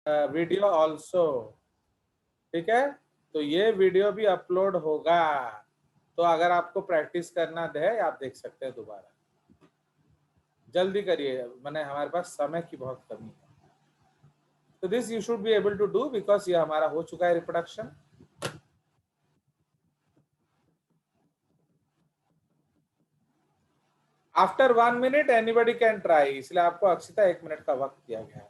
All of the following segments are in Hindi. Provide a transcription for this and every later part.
वीडियो ऑल्सो, ठीक है। तो ये वीडियो भी अपलोड होगा, तो अगर आपको प्रैक्टिस करना है आप देख सकते हैं दोबारा। जल्दी करिए, मैंने हमारे पास समय की बहुत कमी है। तो this you should be able to do because ये हमारा हो चुका है reproduction. After 1 minute anybody can try, इसलिए आपको अक्षिता 1 मिनट का वक्त दिया गया है।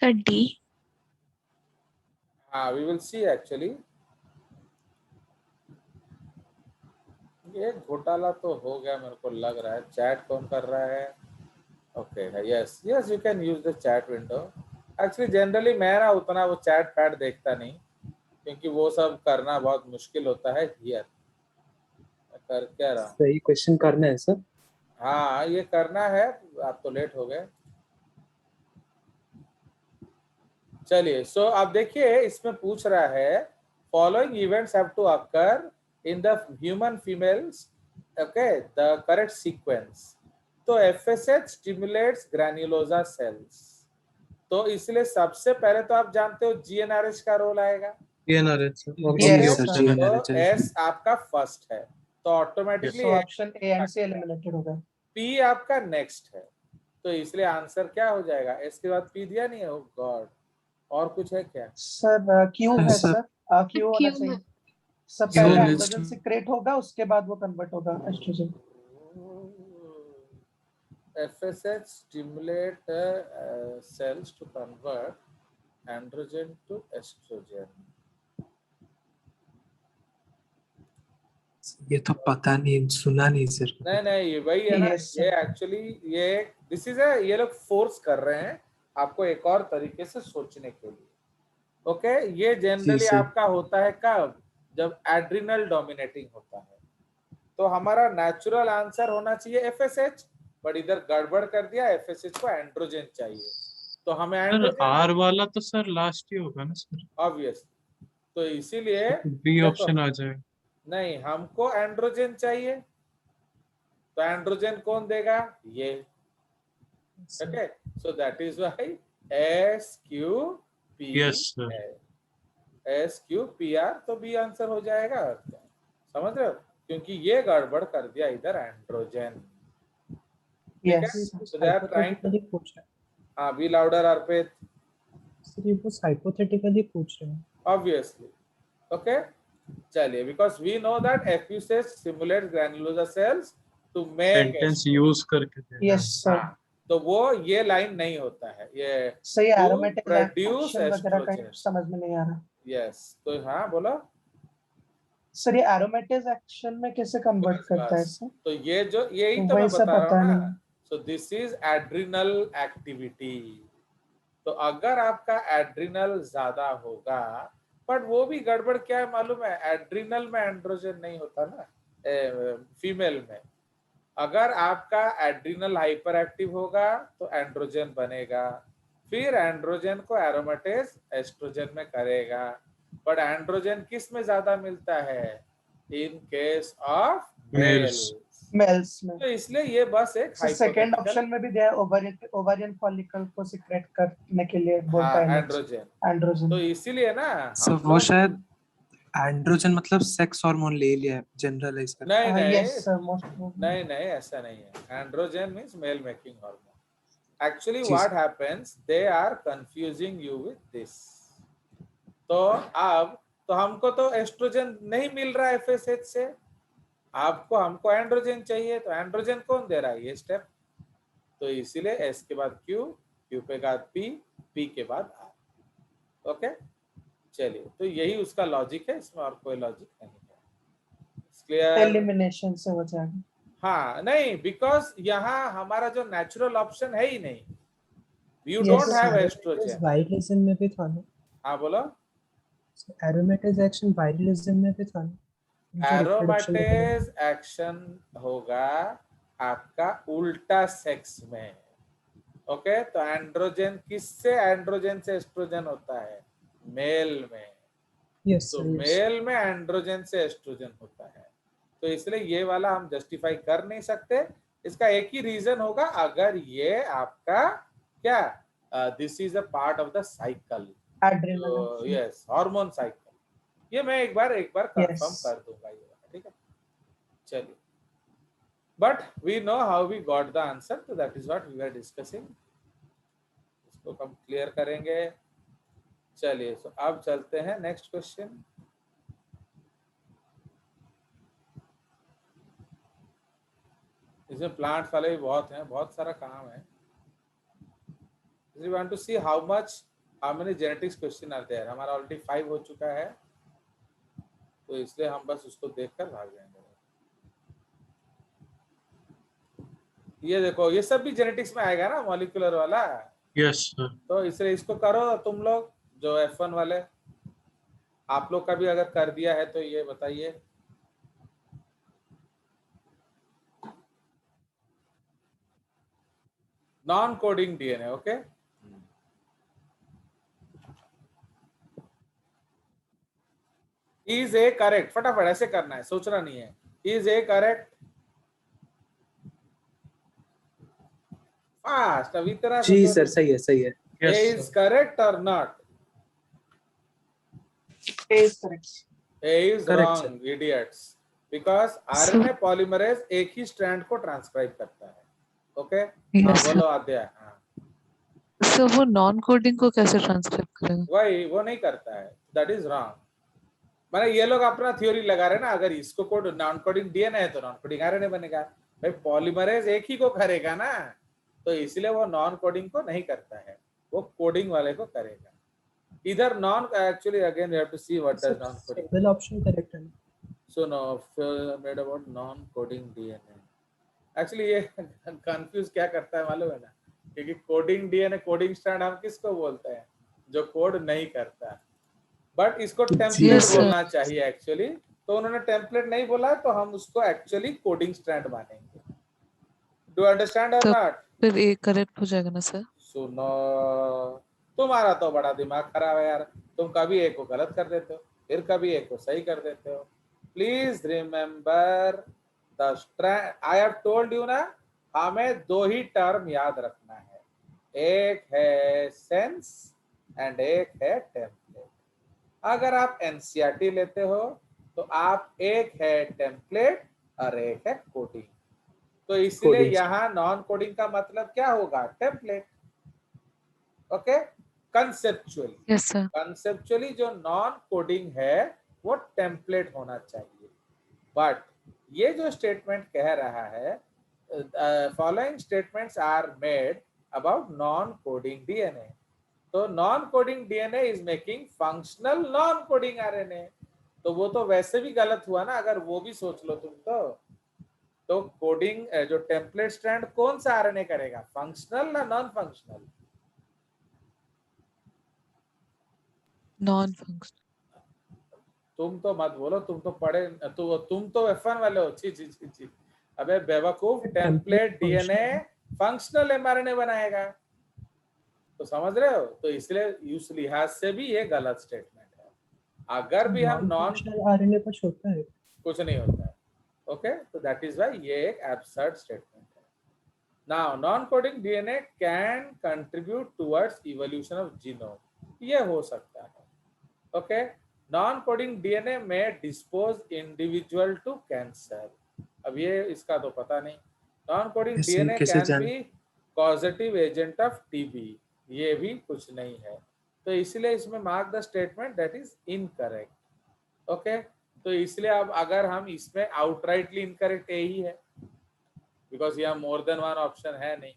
Sir D. हाँ, वी विल सी एक्चुअली। ये घोटाला तो हो गया मेरे को लग रहा है। चैट कौन कर रहा है? Okay, yes yes, you can use the chat window. Actually generally मैं ना उतना वो चैट पैट देखता नहीं, क्योंकि वो सब करना बहुत मुश्किल होता है। हियर कर क्या रहा हूँ। सही क्वेश्चन करना है सर। हाँ, ये करना है। आप तो लेट हो गए। चलिए, सो आप देखिए इसमें पूछ रहा है following events have to occur in the human females, okay, the correct sequence. तो एफएसएच स्टिमुलेट्स ग्रैन्युलोसा सेल्स, तो इसलिए सबसे पहले तो आप जानते हो जीएनआरएच का रोल आएगा। जीएनआरएच तो एस आपका फर्स्ट है, तो automatically option A and C eliminated होगा। पी आपका नेक्स्ट है, तो इसलिए आंसर क्या हो जाएगा? एस के बाद पी दिया नहीं है? ओह गॉड, और कुछ है क्या? सर क्यू है सर, क्यू होना चाहिए। सब पहले एंड्रोजन सीक्रेट होगा, उसके बाद वो कन्वर्ट होगा oestrogen. FSH stimulate cells to convert androgen to estrogen. ये तो पता नहीं, सुना नहीं सर। नहीं, ये वही है ना। ये एक्चुअली ये दिस इज ये लोग फोर्स कर रहे हैं आपको एक और तरीके से सोचने के लिए। ओके, ये जनरली आपका होता है कब? जब एड्रिनल डोमिनेटिंग होता है। तो हमारा नेचुरल आंसर होना चाहिए एफएसएच, बट इधर गड़बड़ कर दिया, एफएसएच को एंड्रोजन चाहिए, तो हमें एंड्रोजन। आर वाला तो सर लास्ट ही होगा ना सर, ऑब्वियस। तो इसीलिए बी ऑप्शन आ जाएगा। नहीं, हमको एंड्रोजन चाहिए, तो एंड्रोजन कौन देगा? ये। Okay, so that is why S Q P S Q P R, तो बी आंसर हो जाएगा। समझ रहे हो? क्योंकि ये गड़बड़ कर दिया इधर androgen. Yes, so they are trying to हाँ, बी लाउडर अर्पित। सर ये वो हाइपोथेटिकली पूछ रहे हैं। Obviously, okay. चलिए, because we know that FUCs stimulates granulosa cells to make sentence use करके। यस सर, तो वो ये लाइन नहीं होता है, ये सही एरोमेटिक प्रोड्यूस वगैरह का एस्ट्रोजन। समझ में नहीं आ रहा। यस, तो हाँ बोलो सर, ये एरोमेटिक एक्शन में कैसे कन्वर्ट करता है सर? तो ये जो यही तो मैं बता रहा हूँ ना। सो दिस इज एड्रिनल एक्टिविटी। तो अगर आपका एड्रिनल ज्यादा होगा, बट वो भी गड़बड़ क्या है मालूम है? एड्रिनल में एंड्रोजन नहीं होता ना फीमेल में। अगर आपका एड्रिनल हाइपर एक्टिव होगा तो एंड्रोजन बनेगा, फिर एंड्रोजन को एरोमेटेज एस्ट्रोजन में करेगा। बट एंड्रोजन किस में ज्यादा मिलता है? इन केस ऑफ मेल्स में। तो इसलिए ये बस एक सेकंड ऑप्शन में भी दिया है, ओवेरियन फॉलिकल को सीक्रेट करने के लिए बोलता है एंड्रोजन। तो इसीलिए ना सर वो शायद एंड्रोजन मतलब सेक्स हार्मोन ले लिया है, जनरलाइज कर। नहीं नहीं, ऐसा नहीं है। Androgen means male making hormone. Actually what happens, they are confusing you with this. तो अब तो हमको तो एस्ट्रोजन नहीं मिल रहा है एफएसएच से, हमको एंड्रोजन चाहिए, तो एंड्रोजन कौन दे रहा है? ये स्टेप। तो इसीलिए एस के बाद क्यू, क्यू के बाद पी, पी के बाद आर। ओके, चलिए, तो यही उसका लॉजिक है, इसमें और कोई लॉजिक नहीं है। क्लियर? एलिमिनेशन से हो जाएगा। हाँ, नहीं, बिकॉज यहाँ हमारा जो नेचुरल ऑप्शन है ही नहीं। You don't have oestrogen. वायरलिज्म में भी था ना? हाँ बोलो। एरोमेटेज एक्शन वायरलिज्म में भी था ना? एरोमेटेज एक्शन होगा आपका उल्टा सेक्स में। ओके, तो एंड्रोजन किससे, एंड्रोजन से एस्ट्रोजन होता है मेल में। यस तो सर, मेल में एंड्रोजन से एस्ट्रोजन होता है, तो इसलिए ये वाला हम जस्टिफाई कर नहीं सकते। इसका एक ही रीजन होगा, अगर ये आपका क्या, this is a part of the cycle, adrenal. Yes hormone cycle. ये मैं एक बार कंफर्म Yes. कर दूंगा ये वाला, ठीक है। चलिए, but we know how we got the answer, तो that is what we are discussing. इसको हम क्लियर करेंगे। चलिए, तो अब चलते हैं नेक्स्ट क्वेश्चन। इसमें प्लांट्स वाले भी बहुत हैं, बहुत सारा काम है। We want to see how many genetics question are there। हमारा ऑलरेडी 5 हो चुका है, तो इसलिए हम बस उसको देखकर भाग जाएंगे। ये देखो, ये सब भी जेनेटिक्स में आएगा ना, मॉलिक्यूलर वाला। Yes sir. तो इसलिए इसको करो तुम लोग जो F1 वाले, आप लोग का भी अगर कर दिया है तो ये बताइए। Non coding DNA, okay. Is A correct, फटाफट ऐसे करना है, सोचना नहीं है। इज ए करेक्ट, फास्ट, अभी तरह जी सर, सही है सही है। ए यस इज सर। करेक्ट और not? A is correct. A is Correct, wrong, idiots, because RNA polymerase एक ही स्ट्रैंड को ट्रांसक्राइब करता है। ओके, हाँ Yes, बोलो अध्याय। हाँ, सर वो नॉन कोडिंग को कैसे ट्रांसक्राइब करेगा? वही वो नहीं करता है, दैट इज रॉन्ग। माने ये लोग अपना थ्योरी लगा रहे हैं ना, अगर इसको कोड नॉन कोडिंग डीएनए है तो नॉन कोडिंग आरएनए बनेगा। भाई पॉलीमरेज एक ही को करेगा ना, तो इसलिए वो नॉन कोडिंग को नहीं करता है, वो कोडिंग वाले को करेगा। इधर non, actually again you have to see what does non coding. Single option correct है। So now made about non-coding DNA. Actually ये कंफ्यूज क्या करता है मालूम है ना, क्योंकि कोडिंग डीएनए, कोडिंग स्ट्रैंड हम किसको बोलते हैं, जो कोड नहीं करता। बट इसको टेम्पलेट Yes, sir. बोलना चाहिए एक्चुअली, तो उन्होंने टेम्पलेट नहीं बोला, तो हम उसको एक्चुअली कोडिंग स्ट्रैंड मानेंगे। डू अंडरस्टैंड और तो नॉट? फिर ए करेक्ट हो जाएगा ना सर? सुनो, तुम्हारा तो बड़ा दिमाग खराब है यार, तुम कभी एक को गलत कर देते हो, फिर कभी एक को सही कर देते हो। Please remember the strand, I have told you ना, हमें दो ही टर्म याद रखना है, एक है सेंस एंड एक है टेम्पलेट। अगर आप एनसीईआरटी लेते हो तो आप एक है टेम्पलेट और एक है कोडिंग, तो इसलिए Coding. यहाँ नॉन कोडिंग का मतलब क्या होगा, template. Okay, conceptually, yes sir. Conceptually जो नॉन कोडिंग है वो टेम्पलेट होना चाहिए। बट ये जो स्टेटमेंट कह रहा है, following statements are made about non coding DNA, तो non coding DNA is making functional non coding RNA, तो वो तो वैसे भी गलत हुआ ना, अगर वो भी सोच लो तुम। तो कोडिंग जो टेम्पलेट स्ट्रैंड कौन सा आरएनए करेगा, फंक्शनल ना नॉन फंक्शनल? Non functional. तुम तो मत बोलो, तुम तो पढ़े, तुम तो F1 वाले हो। ची ची ची ची, अबे बेवकूफ, टेम्पलेट डीएनए फंक्शनल एमआरएनए बनाएगा, तो समझ रहे हो? तो इसलिए उस लिहाज से भी ये गलत स्टेटमेंट है। अगर भी हम नॉन आरएनए कुछ होता है, कुछ नहीं होता है, ओके, तो दैट इज व्हाई ये एक एब्सर्ड स्टेटमेंट है। Now non coding DNA can contribute towards evolution of genome, ये हो सकता है। ओके, नॉन कोडिंग डीएनए में डिस्पोज इंडिविजुअल टू कैंसर, अब ये इसका तो पता नहीं। Non coding DNA can be causative agent of TB, ये भी कुछ नहीं है, तो इसलिए इसमें mark the statement that is incorrect. Okay, तो इसलिए अब अगर हम इसमें आउटराइटली इनकरेक्ट यही है, बिकॉज यहाँ मोर देन वन ऑप्शन है नहीं,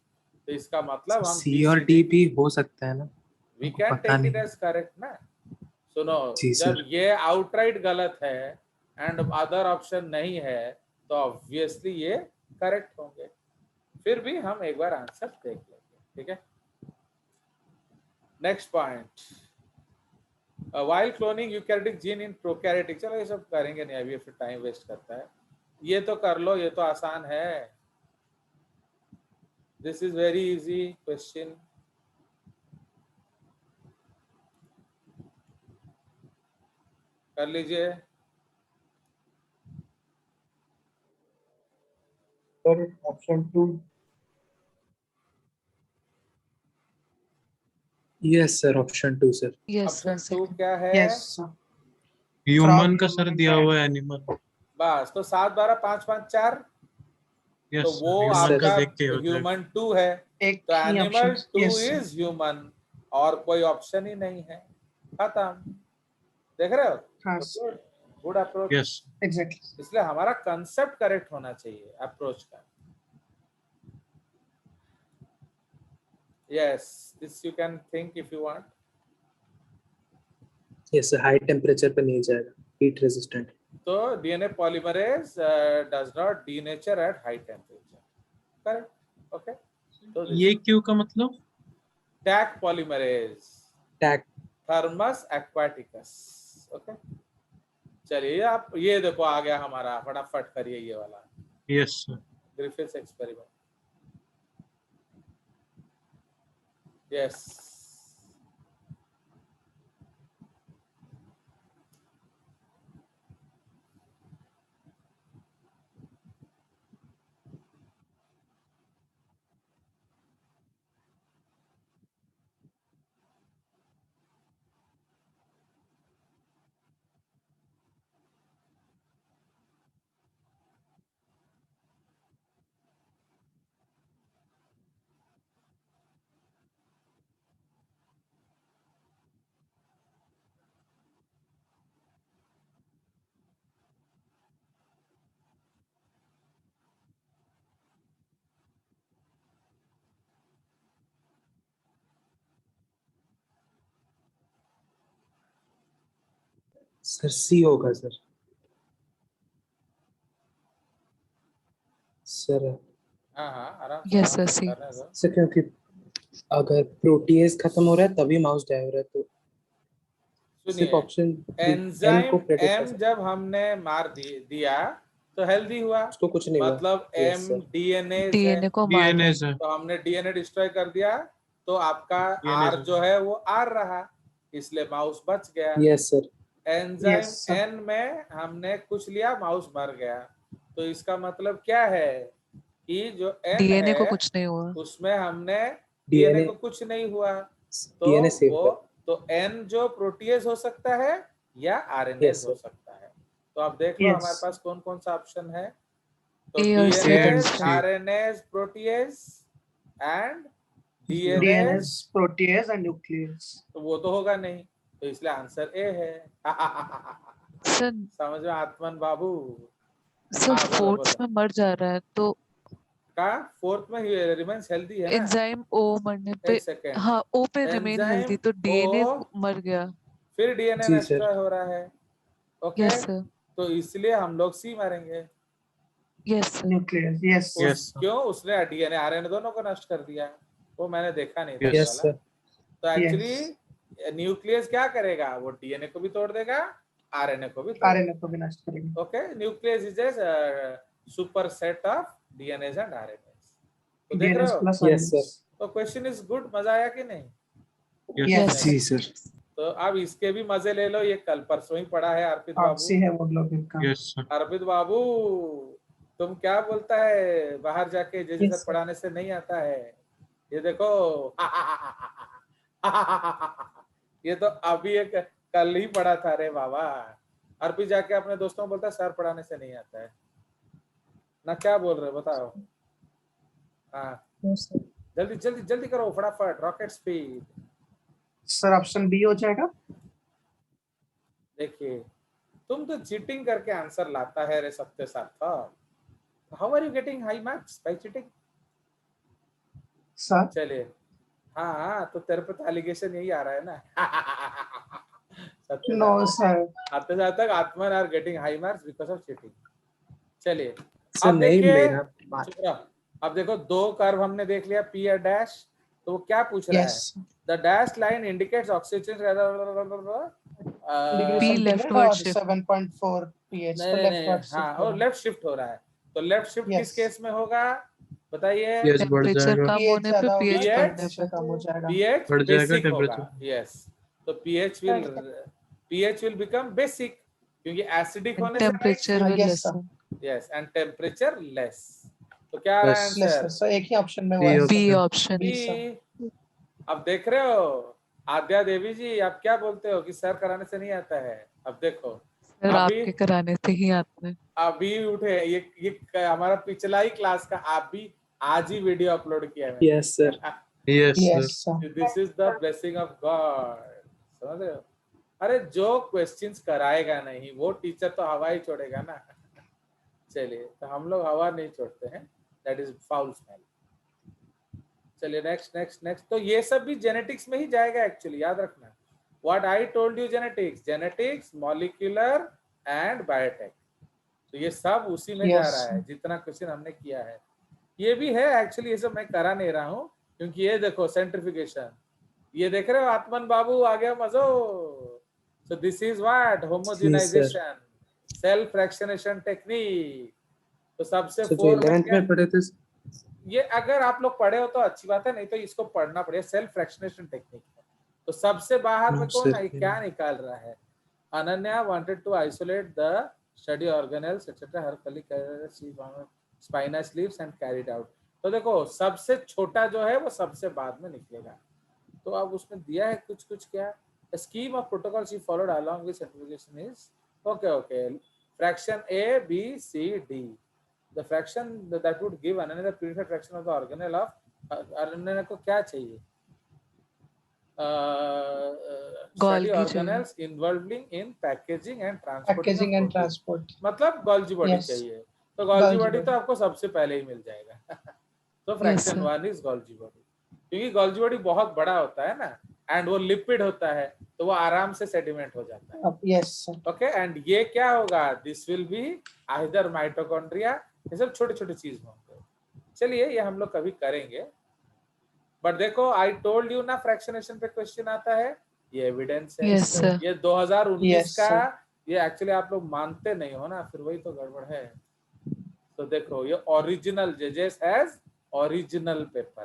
तो इसका मतलब हम सी और डी भी हो सकता है ना, we can take it as correct ना। सुनो, जब ये आउटराइट गलत है एंड अदर ऑप्शन नहीं है, तो ऑब्वियसली ये करेक्ट होंगे। फिर भी हम एक बार आंसर देख लेंगे, ठीक है। Next point, while cloning eukaryotic gene in prokaryotic, चलो ये सब करेंगे नहीं अभी, फिर टाइम वेस्ट करता है। ये तो कर लो, ये तो आसान है। This is very easy question. कर लीजिए. Sir option 2. Yes sir, option 2 sir. Yes, sir. Option 2 Second. क्या है? यस ह्यूमन का Frog, सर human, दिया man. हुआ है एनिमल. बस तो 7 12 5 5 4. यस तो सर, वो ह्यूमन का आपका देख के हो जाएगा. ह्यूमन 2 है. एक तो ही animal option. 2 yes is human और कोई ऑप्शन ही नहीं है. खत्म. देख रहे हो? हाँ गुड अप्रोच. यस. एग्जैक्टली. इसलिए हमारा कंसेप्ट करेक्ट होना चाहिए अप्रोच का. Yes, this you can think if you want. Yes sir, high temperature पे नहीं जाएगा, हीट रेजिस्टेंट. तो DNA polymerase does not denature at high temperature. Correct. Okay. तो ये क्यों का मतलब? Taq polymerase, Taq. Thermus aquaticus. Okay. चलिए आप ये देखो आ गया हमारा. फटाफट करिए ये वाला yes sir. Griffith's experiment. Yes. Sir C होगा सर. सर हाँ हाँ आराम से Yes, आराम sir. से See. करने दो. सर क्योंकि अगर प्रोटीएज खत्म हो रहा है तभी माउस डाई हो रहा है, तो सिर्फ सुनिए, ऑप्शन एन एंजाइम को प्रेडिक्ट कर एम सकते जब हमने मार दिया तो हेल्दी हुआ. उसको कुछ नहीं हुआ. मतलब Yes, एम sir. डीएनए है. DNA को मार डीएनए दो. सर. तो हमने डीएनए डिस्ट्रॉय कर दिया तो आपका DNA आर से. जो है वो आर रहा, इसलिए माउस बच गया. Yes sir. Enzyme Yes, sir. एन में हमने कुछ लिया, माउस मर गया. तो इसका मतलब क्या है कि जो एन DNA को है कुछ नहीं हुआ. उसमें हमने डीएनए डीएनए को कुछ नहीं हुआ. तो डीएनए सेव वो कर. तो एन जो प्रोटीएज हो सकता है या आरएनए Yes, हो sir. सकता है. तो आप देख लो Yes. हमारे पास कौन कौन सा ऑप्शन है. तो A और C. DNA and C. RNA protease and DNA. DNS, protease and nuclease. तो वो तो होगा नहीं, तो इसलिए आंसर ए है. Sir, समझ में आत्मन बाबू? sir हाँ, बोलो, fourth बोलो. में मर जा रहा है तो का फोर्थ में रिमेन्स हेल्दी है ना. एंजाइम O मरने पे, एक सेकेंड. हाँ O पे रिमेन एंजाइम हेल्दी, तो DNA O मर गया. फिर डीएनए जी, नष्ट सर. हो रहा है. ओके. Yes, sir. तो इसलिए हम लोग सी मारेंगे. Yes, sir. Nuclease. Yes. Yes, sir. क्यों? उसने डीएनए आरएनए दोनों को नष्ट कर दिया. वो मैंने देखा नहीं था Yes. ये यस वाला. सर. तो एक्चुअली Yes. न्यूक्लियस क्या करेगा? वो डीएनए को भी तोड़ देगा, आरएनए को भी तोड़ देगा. RNA को भी नष्ट करेंगे. Okay. Nucleus is a super set of DNS and RNS. तो देख रहे DNS हो? plus Yes, RNA. sir. तो क्वेश्चन इज गुड. मजा आया कि नहीं? Yes. Yes. जी सर. तो अब इसके भी मजे ले लो. ये कल परसों ही पढ़ा है अर्पित आपसी बाबू. है वो लोग इनका. Yes, sir. अर्पित बाबू तुम क्या बोलता है? बाहर जाके जे Yes, सर sir. पढ़ाने से नहीं आता है. ये देखो. ये तो अभी एक कल ही पढ़ा था रे बाबा. अर्पित जाके अपने दोस्तों को बोलता है सर पढ़ाने से नहीं आता है ना. क्या बोल रहे हो बताओ? हाँ जल्दी जल्दी जल्दी करो फटाफट. Rocket speed. Sir option B हो जाएगा. देखिए तुम तो चीटिंग करके आंसर लाता है रे Satya Sarthak. How are you getting high marks by cheating? Sir चलिए. हाँ हाँ तो तेरे पे तो एलिगेशन यही आ रहा है ना. सत्य no sir. Satya Sarthak Atman are getting high marks because of cheating. चलिए सर अब नहीं, देखिए. मेरा चुप रहो. अब देखो दो कर्व हमने देख लिया, पी और डैश. तो वो क्या पूछ रहा यस. है? The dash line indicates oxygen P leftward shift. 7.4 pH. नहीं तो नहीं नहीं, लेफ्टवर्ड हाँ और लेफ्ट शिफ्ट हो रहा है. तो लेफ्ट शिफ्ट Yes. किस केस में होगा? बताइए। पीएच बढ़ टेम्परेचर जाएगा, कम pH होने पे ज्यादा पीएच होगा, बढ़ने टेम्परेचर पे कम हो जाएगा। pH बढ़ जाएगा बेसिक होगा, टेम्परेचर। यस। तो pH will become basic, क्योंकि एसिडिक एंड होने से temperature will yes sir, lessen. Yes, and temperature less. तो क्या आ रहा है Yes. less answer? sir, so एक ही ऑप्शन में वो B है B sir। Option. B sir। B. अब देख रहे हो आद्या देवी जी, आप क्या बोलते हो कि सर कराने से नहीं आता है? अब देखो, सर अभी आपके कराने से ही आता है। अभी उठे, ये हमारा पिछला ही क्लास का, आप भी आज ही वीडियो अपलोड किया है मैंने। Yes, sir. Yes, Yes sir. sir। This is the blessing of God, समझ रहे हो? अरे जो क्वेश्चंस कराएगा नहीं वो टीचर तो हवा ही छोड़ेगा ना। चलिए, तो हम लोग हवा नहीं छोड़ते हैं, दैट इज फाउल स्मेल। चलिए नेक्स्ट नेक्स्ट नेक्स्ट। तो ये सब भी जेनेटिक्स में ही जाएगा एक्चुअली, याद रखना। What I told you, genetics, molecular and biotech, तो ये सब उसी में जा Yes रहा sir। है जितना क्वेश्चन हमने किया है। ये भी है एक्चुअली, ये सब मैं करा नहीं रहा हूँ, क्योंकि ये देखो सेंट्रिफिकेशन, ये देख रहे हो आत्मन बाबू आ गया मजो। So this is what homogenization, self fractionation technique. तो सबसे So, जो फोर में 11th क्या, में पढ़े थे, ये अगर आप लोग पढ़े हो तो अच्छी बात है, नहीं तो इसको पढ़ना पड़ेगा, सेल्फ फ्रैक्शनेशन टेक्निक है। तो सबसे बाहर में No, कौन sir. है, क्या निकाल रहा है? Ananya wanted to isolate the study organelles et cetera, her curly spinach leaves and carried out. तो देखो सबसे छोटा जो है वो सबसे बाद में निकलेगा। तो अब उसमें दिया है कुछ कुछ, क्या scheme of protocol she followed along with centrifugation is, okay fraction A B C D, the fraction that would give another purified fraction of the organelle of, Ananya को क्या चाहिए? स्टडी गोल्गी चाहिए। Organelles involving in packaging and transporting packaging and of, transport. मतलब गोल्जी बॉडी Yes, चाहिए। तो गोल्जी Golgi बॉडी तो body। आपको सबसे पहले ही मिल जाएगा। तो yes fraction sir. 1 is Golgi body, क्योंकि गोल्जी बॉडी बहुत बड़ा होता है ना, एंड वो लिपिड होता है, तो वो आराम से सेडिमेंट हो जाता है। अब yes sir। ओके, एंड ये क्या होगा, this will be either mitochondria, ये सब छोटे छोटे चीज होंगे। चलिए ये हम लोग कभी करेंगे, बट देखो आई टोल्ड यू ना, फ्रैक्शनेशन पे क्वेश्चन आता है, ये एविडेंस है। Yes sir. ये 2019 Yes का, sir। ये एक्चुअली आप लोग मानते नहीं हो ना, फिर वही तो गड़बड़ है। तो देखो ये ओरिजिनल, जेजेस हैज ओरिजिनल पेपर,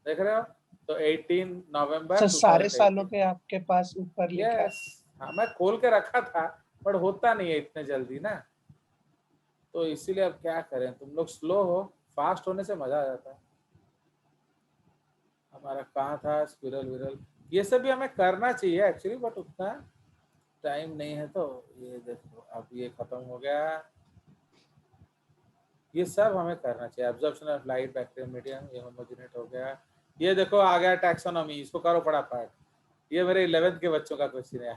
देख रहे हो? तो 18 नवंबर सर सारे 2018। सालों के आपके पास ऊपर लिखा है। यस, हाँ मैं खोल के रखा था, पर होता नहीं है इतने जल्दी ना, तो इसीलिए अब क्या करें, तुम लोग स्लो हो, फास्ट होने से मजा आ जाता है। हमारा कहाँ था स्पिरल विरल, ये सब भी हमें करना चाहिए एक्चुअली, बट उतना टाइम नहीं है। तो ये देखो अब ये खत्म हो गया, ये सब हमें करना चाहिए। Absorption of light, bacterial medium, ये होमोजेनेट हो गया। ये देखो आ गया टैक्सोनॉमी, इसको करो फटाफट, ये मेरे 11th के बच्चों का क्वेश्चन है।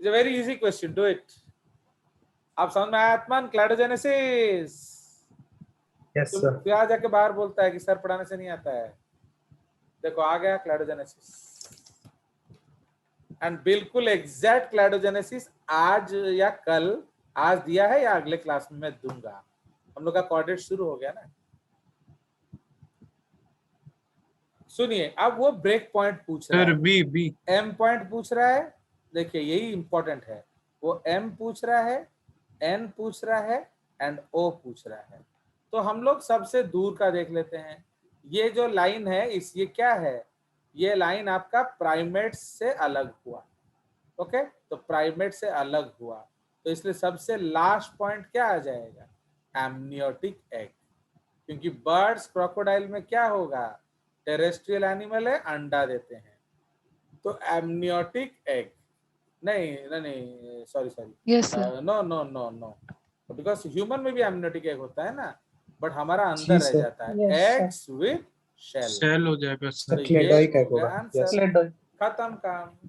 It's a very easy question, do it. आप समझ में आया आत्मन? क्लैडोजेनेसिस। Yes, तुम sir. क्या जाके बाहर बोलता है कि सर पढ़ाने से नहीं आता है? देखो आ गया क्लैडोजेनेसिस, एंड बिल्कुल एग्जैक्ट क्लैडोजेनेसिस आज या कल, आज दिया है या अगले क्लास में मैं दूंगा। हम लोग का कोऑर्डिनेट शुरू हो गया ना। सुनिए, अब वो ब्रेक पॉइंट पूछ रहा सर है, बी एम पॉइंट पूछ रहा है, देखिए यही इंपॉर्टेंट है। वो एम पूछ रहा है, एन पूछ रहा है, एंड ओ पूछ रहा है। तो हम लोग सबसे दूर का देख लेते हैं। ये जो लाइन है, इस ये क्या है, ये लाइन आपका प्राइमेट से अलग हुआ। ओके, तो प्राइमेट से अलग हुआ, तो इसलिए सबसे लास्ट पॉइंट क्या आ जाएगा, एमनियोटिक एग। क्योंकि बर्ड्स, क्रोकोडाइल में क्या होगा, टेरेस्ट्रियल एनिमल है, अंडा देते हैं, तो एमनियोटिक एग। नहीं नहीं नहीं, sorry sorry, yes sir. No no no no, because human में भी एमनियोटिक एग होता है ना, बट हमारा जी, अंदर रह sir. जाता है, Yes sir। Eggs with shell. Cell हो जाएगा Sir, तो सर। ये cladoid हो egg गया होगा. Answer, Yes. Cladoid। खत्म काम।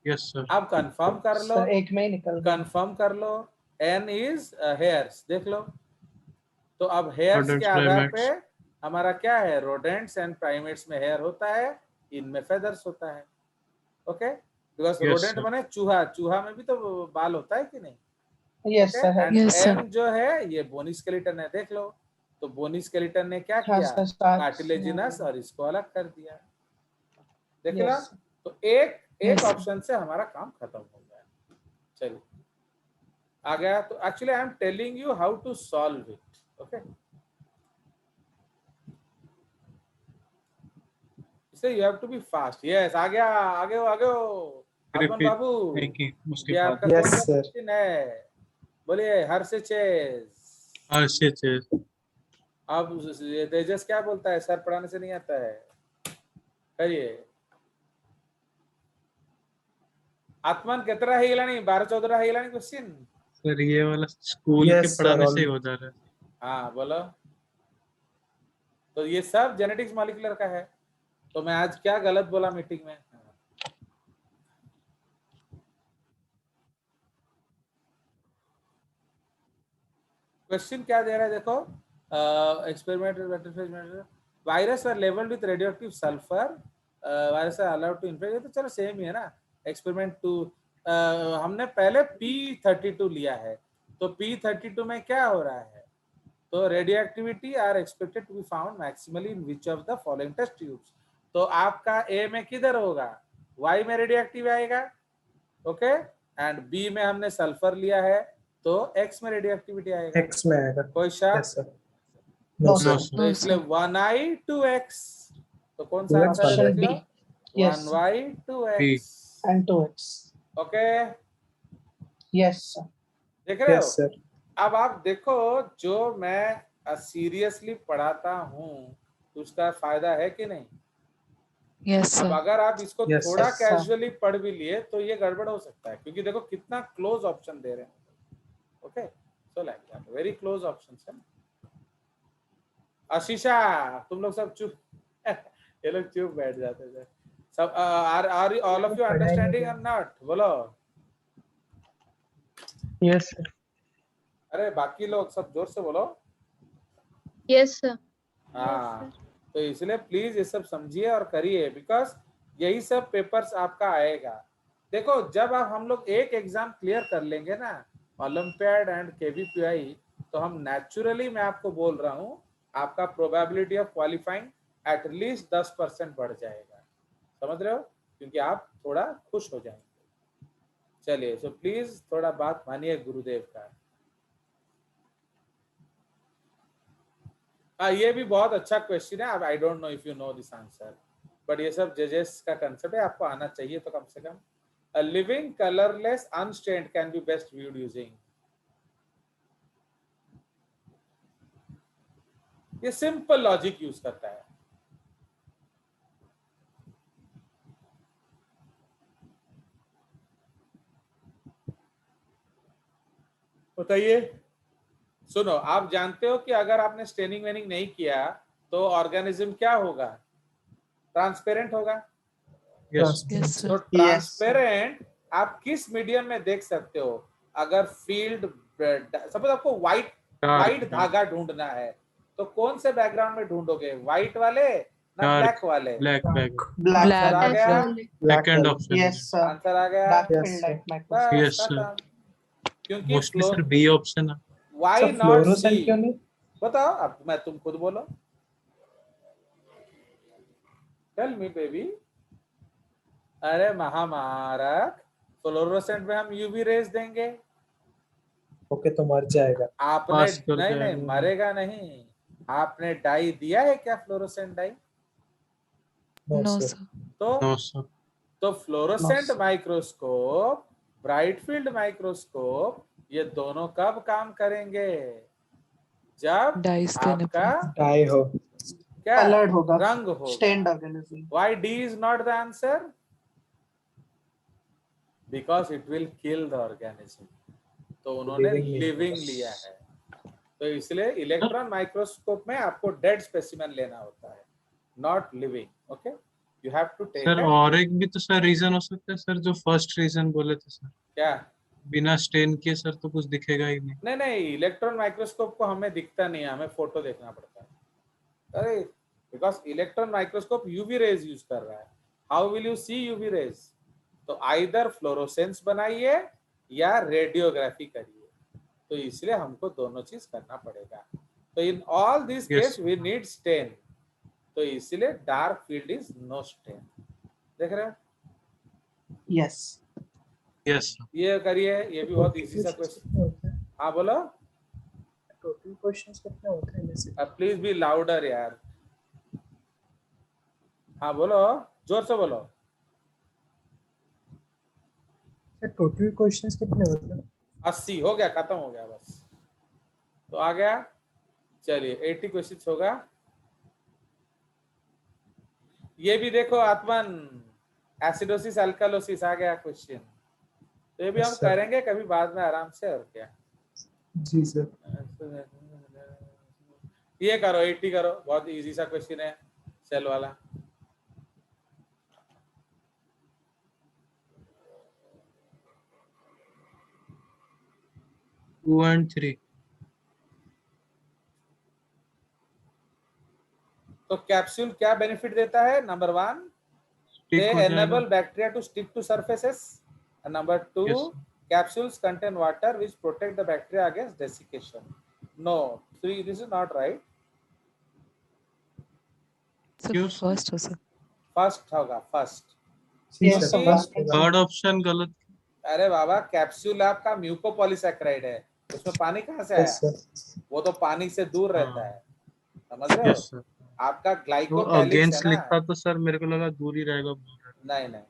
Yes sir. अब कंफर्म कर लो, सर एक में ही निकल गया। कंफर्म कर लो, एन इज हेयर्स, देख लो। तो अब हेयर्स के Rodents, आधार पे primates. हमारा क्या है, रोडेंट्स एंड प्राइमेट्स में हेयर होता है, इनमें फेदर्स होता है। Okay, because Yes, rodent sir. बने चूहा, चूहा में भी तो बाल होता है कि नहीं? Yes sir है। And Yes, sir. एम जो है ये बोनी स्केलेटन है, देख लो। तो बोनी स्केलेटन ने क्या हाँ किया, सर साथ। कार्टिलेजिनस, और इसको अलग कर दिया, देख लो। Yes। तो एक Yes, sir. ऑप्शन से हमारा काम खत्म हो गया। चलिए आ गया। तो actually I am telling you how to solve it. Okay, इससे you have to be fast. Yes, आ गया, आगे हो, आगे हो आत्मन Repeat बाबू। एक ही उसके ये बाद आपका Yes, कौन सा sir. क्वेश्चन है? बोलिए हर्षचेस। अच्छे अच्छे अब ये तेजस क्या बोलता है? सर पढ़ाने से नहीं आता है, कहिए। आत्मन कितना है नहीं, 12-14 है नहीं क्वेश्चन। सर ये वाला स्कूल Yes, के sir, पढ़ाने से ही all- हो जा रहा है। हाँ बोलो। तो ये सब जेनेटिक्स मॉलिक्यूलर का है। तो मैं आज क्या गलत बोला मीटिंग में? क्वेश्चन क्या दे रहा है देखो, experiment virus are labelled with radioactive sulphur, virus are allowed to infect. तो चलो सेम ही है ना। एक्सपेरिमेंट 2 हमने पहले P32 लिया है, तो P32 में क्या हो रहा है? तो radioactivity are expected to be found maximally in which of the following test tubes. तो आपका ए में किधर होगा? वाई में रेडियोएक्टिव आएगा, ओके। एंड बी में हमने सल्फर लिया है, तो एक्स में रेडियोएक्टिविटी आएगा। X में आएगा। कोई शक? Yes, sir. No, No, sir. sir. तो No, इसलिए sir. 1i 2x, तो कौन सा 2x आंसर है Option देख B. Low? Yes. 1y 2x, And 2x. Okay. Yes, sir. देख रहे हो? Yes, sir. अब आप देखो, जो मैं सीरियसली पढ़ाता हूँ उसका फायदा है कि नहीं? Yes, अब sir. अगर आप इसको Yes, थोड़ा sir. कैजुअली पढ़ भी लिए तो ये गड़बड़ हो सकता है, क्योंकि देखो कितना क्लोज ऑप्शन दे रहे हैं, okay. So like that, very close options है। आशीषा, तुम लोग सब चुप ये लोग चुप बैठ जाते थे सब। Are all of you understanding or not? बोलो। Yes, sir. अरे बाकी लोग सब जोर से बोलो। Yes, sir. हाँ, तो इसलिए प्लीज ये सब समझिए और करिए, बिकॉज यही सब पेपर्स आपका आएगा। देखो जब आप हम लोग एक एग्जाम क्लियर कर लेंगे ना, ओलंपियाड एंड केवीपीआई, तो हम नेचुरली, मैं आपको बोल रहा हूँ, आपका प्रोबेबिलिटी ऑफ क्वालिफाइंग एटलीस्ट 10% बढ़ जाएगा। समझ रहे हो? क्योंकि आप थोड़ा खुश हो जाएंगे। चलिए, सो प्लीज थोड़ा बात मानिए गुरुदेव का। ये भी बहुत अच्छा क्वेश्चन है। अब I don't know if you know this answer, but ये सब जजेस का कंसेप्ट है, आपको आना चाहिए तो कम से कम। A living colorless unstained can be best viewed using, ये सिंपल लॉजिक यूज करता है। बताइए। सुनो, आप जानते हो कि अगर आपने स्टेनिंग वेनिंग नहीं किया तो ऑर्गेनिज्म क्या होगा? ट्रांसपेरेंट होगा। यस Yes, तो sir. ट्रांसपेरेंट आप किस मीडियम में देख सकते हो? अगर फील्ड, सपोज आपको व्हाइट धागा ढूंढना है, तो कौन से बैकग्राउंड में ढूंढोगे? व्हाइट वाले ना ब्लैक वाले? Black bag Black. Black. Answer आ Black गया, only. Second option Yes, sir. Answer आ गया। Dark Yes, field sir. light microscope. बस Yes, sir. खत्म। क्योंकि मोस्टली सर बी ऑप्शन है। Why Sir, not fluorescent C? क्यों नहीं? बताओ, अब मैं, तुम खुद बोलो। Tell me baby. अरे महामारक, फ्लोरोसेंट में हम यूवी रेज देंगे, ओके तो मर जाएगा। आपने पास कर नहीं नहीं जाएगा। मरेगा नहीं। आपने डाई दिया है क्या? Fluorescent dye? No, No, sir. sir. No sir तो fluorescent No, sir. Microscope, bright field microscope, ये दोनों कब काम करेंगे? जब Dyes देने आपका Die हो। क्या Colored होगा. रंग होगा। Stained organism. Why D is not the answer? Because it will kill the organism. तो उन्होंने Living नहीं लिविंग होगा। लिया है, तो इसलिए इलेक्ट्रॉन माइक्रोस्कोप में आपको डेड स्पेसिमेन लेना होता है, not living. Okay, you have to take sir और एक भी तो सर रीजन हो सकता है सर, जो फर्स्ट रीजन बोले थे सर, क्या? बिना स्टेन किए सर तो कुछ दिखेगा ही नहीं। नहीं नहीं, इलेक्ट्रॉन माइक्रोस्कोप को हमें दिखता नहीं है, हमें फोटो देखना पड़ता है। अरे because electron microscope UV rays use कर रहा है। How will you see UV rays? तो आइदर फ्लोरोसेंस बनाइए या रेडियोग्राफी करिए, तो इसलिए हमको दोनों चीज करना पड़ेगा। तो in all this Yes. Case we need stain, तो इसलिए dark field is no stain. देख रहे हो? Yes. यस ये करिए, ये भी बहुत इजी सा क्वेश्चन। हाँ बोलो। टोटल क्वेश्चंस कितने होते हैं इनमें से? प्लीज बी लाउडर यार। हाँ बोलो, जोर से बोलो। टोटल क्वेश्चंस कितने होते हैं? 80 हो गया, खत्म हो गया बस। तो आ गया, चलिए 80 क्वेश्चन होगा। ये भी देखो आत्मन, एसिडोसिस अल्कालोसिस आ गया क्वेश्चन। तो ये भी हम सर। करेंगे कभी बाद में आराम से, और क्या। जी सर। ये करो, 80 करो, बहुत इजी सा क्वेश्चन है, सेल वाला। Two and three. तो कैप्सूल क्या बेनिफिट देता है? नंबर 1, they ठीक हो जाएगा। enable bacteria to stick to surfaces, and number 2, Yes. capsules contain water which protect the bacteria against desiccation. No, 3, this is not right. Sir क्यों? फर्स्ट हो सर। फर्स्ट होगा, फर्स्ट। Yes, sir, first होगा। थर्ड ऑप्शन गलत। अरे बाबा, कैप्सूल आपका म्यूकोपॉलीसैकेराइड है, उसमें पानी कहाँ से यस आया? सर। वो तो पानी से दूर रहता हाँ। है, समझ रहे हो? Yes sir. आपका तो ग्लाइकोकैलिक्स है अगेंस्ट ना। लिखता तो सर मेरे को लगा दूर ही रहेगा। नहीं नहीं,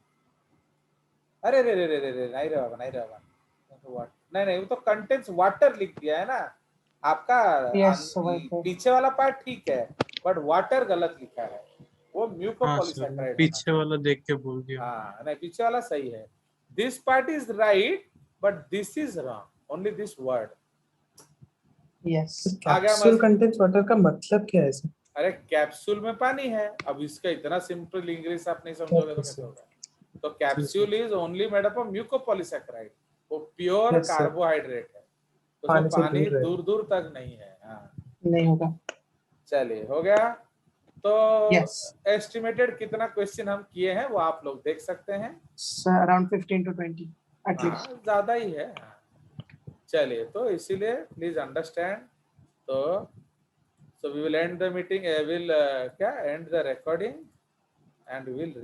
अरे रे रे रे रे रे, नहीं रे बाबा, नहीं रे बाबा, नहीं नहीं, वो तो कंटेंट्स वाटर लिख दिया है ना आपका। Yes, वही तो। पीछे वाला पार्ट ठीक है, बट वाटर गलत लिखा है, वो हाँ सर, म्यूकोपॉलीसैकेराइड पीछे वाला देख के बोल दिया। हाँ नहीं, पीछे वाला सही है। This part is right but this is wrong, only this word. Yes. आ गया कैप्सूल मस्त। कंटेंट्स वाटर का मतलब क्या है सर? अरे कैप्सूल में पानी है, अब इसका इतना सिंपल इंग्लिश आप नहीं समझोगे तो कैसे होगा? तो capsule is only made up of mucopolysaccharide, वो प्योर Yes, sir. कार्बोहाइड्रेट है, तो पानी उसमें से पानी दूर है। दूर दूर तक नहीं है। हाँ नहीं होगा। चलिए, हो गया। तो Yes. एस्टिमेटेड कितना क्वेश्चन हम किए हैं वो आप लोग देख सकते हैं। So, around 15 to 20 at least. हाँ ज्यादा ही है। हाँ। चलिए, तो इसीलिए प्लीज अंडरस्टैंड। तो so we will end the meeting, will क्या end the recording and we will